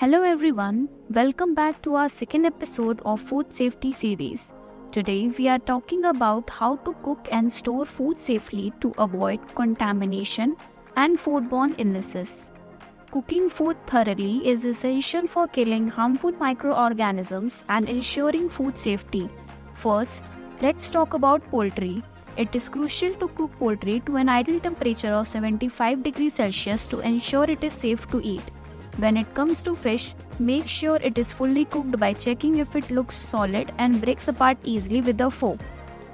Hello everyone, welcome back to our second episode of Food Safety series. Today we are talking about how to cook and store food safely to avoid contamination and foodborne illnesses. Cooking food thoroughly is essential for killing harmful microorganisms and ensuring food safety. First, let's talk about poultry. It is crucial to cook poultry to an ideal temperature of 75 degrees Celsius to ensure it is safe to eat. When it comes to fish, make sure it is fully cooked by checking if it looks solid and breaks apart easily with a fork.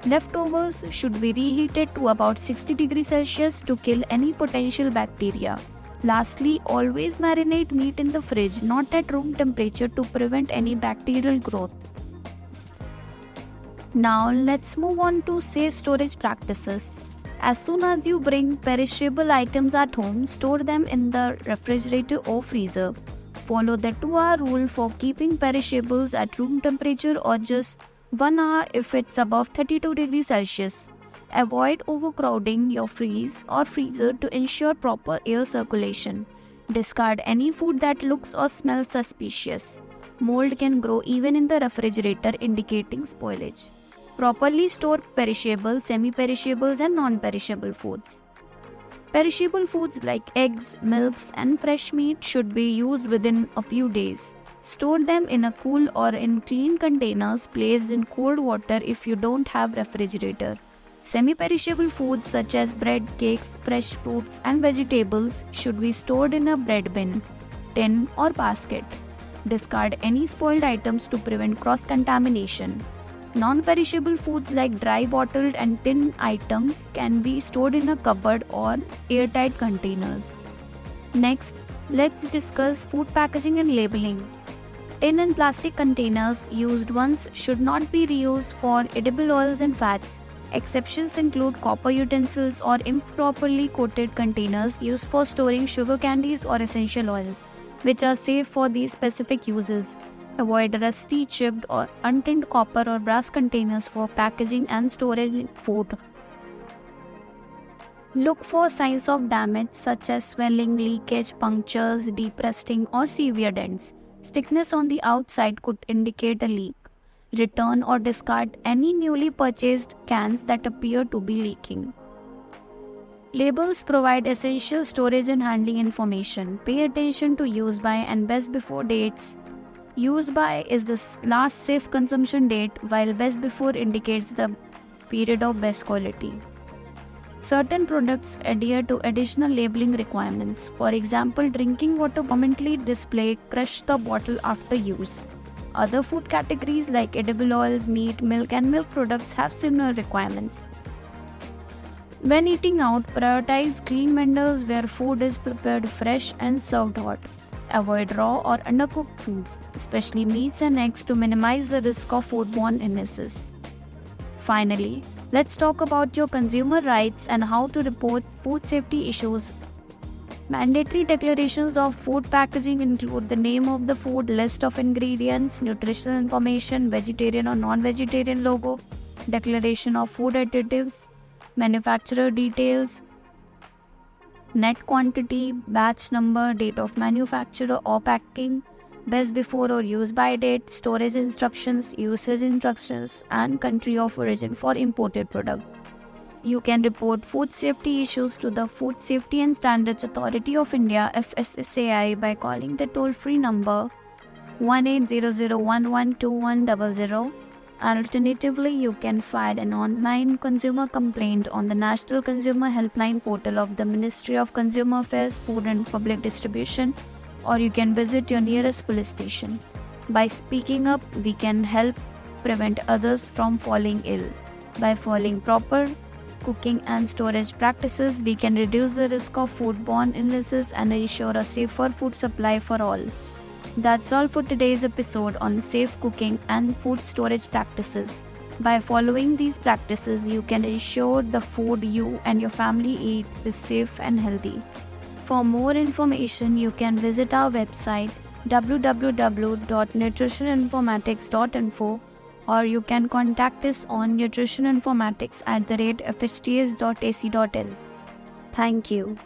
Leftovers should be reheated to about 60 degrees Celsius to kill any potential bacteria. Lastly, always marinate meat in the fridge, not at room temperature, to prevent any bacterial growth. Now let's move on to safe storage practices. As soon as you bring perishable items at home, store them in the refrigerator or freezer. Follow the 2-hour rule for keeping perishables at room temperature or just 1 hour if it's above 32 degrees Celsius. Avoid overcrowding your freeze or freezer to ensure proper air circulation. Discard any food that looks or smells suspicious. Mold can grow even in the refrigerator, indicating spoilage. Properly store perishable, semi-perishables and non-perishable foods. Perishable foods like eggs, milks and fresh meat should be used within a few days. Store them in a cool or in clean containers placed in cold water if you don't have refrigerator. Semi-perishable foods such as bread, cakes, fresh fruits and vegetables should be stored in a bread bin, tin or basket. Discard any spoiled items to prevent cross-contamination. Non-perishable foods like dry bottled and tin items can be stored in a cupboard or airtight containers. Next, let's discuss food packaging and labeling. Tin and plastic containers used once should not be reused for edible oils and fats. Exceptions include copper utensils or improperly coated containers used for storing sugar candies or essential oils, which are safe for these specific uses. Avoid rusty, chipped or untinned copper or brass containers for packaging and storage food. Look for signs of damage such as swelling, leakage, punctures, deep rusting or severe dents. Thickness on the outside could indicate a leak. Return or discard any newly purchased cans that appear to be leaking. Labels provide essential storage and handling information. Pay attention to use by and best before dates. Use by is the last safe consumption date, while best before indicates the period of best quality. Certain products adhere to additional labeling requirements. For example, drinking water prominently display crush the bottle after use. Other food categories like edible oils, meat, milk and milk products have similar requirements. When eating out, prioritize clean vendors where food is prepared fresh and served hot. Avoid raw or undercooked foods, especially meats and eggs, to minimize the risk of foodborne illnesses. Finally, let's talk about your consumer rights and how to report food safety issues. Mandatory declarations of food packaging include the name of the food, list of ingredients, nutritional information, vegetarian or non-vegetarian logo, declaration of food additives, manufacturer details, net quantity, batch number, date of manufacture or packing, best before or use by date, storage instructions, usage instructions, and country of origin for imported products. You can report food safety issues to the Food Safety and Standards Authority of India (FSSAI) by calling the toll-free number 1800112100. Alternatively, you can file an online consumer complaint on the National Consumer Helpline portal of the Ministry of Consumer Affairs, Food and Public Distribution, or you can visit your nearest police station. By speaking up, we can help prevent others from falling ill. By following proper cooking and storage practices, we can reduce the risk of foodborne illnesses and ensure a safer food supply for all. That's all for today's episode on safe cooking and food storage practices. By following these practices, you can ensure the food you and your family eat is safe and healthy. For more information, you can visit our website www.nutritioninformatics.info, or you can contact us on nutritioninformatics@fhts.ac.in. Thank you.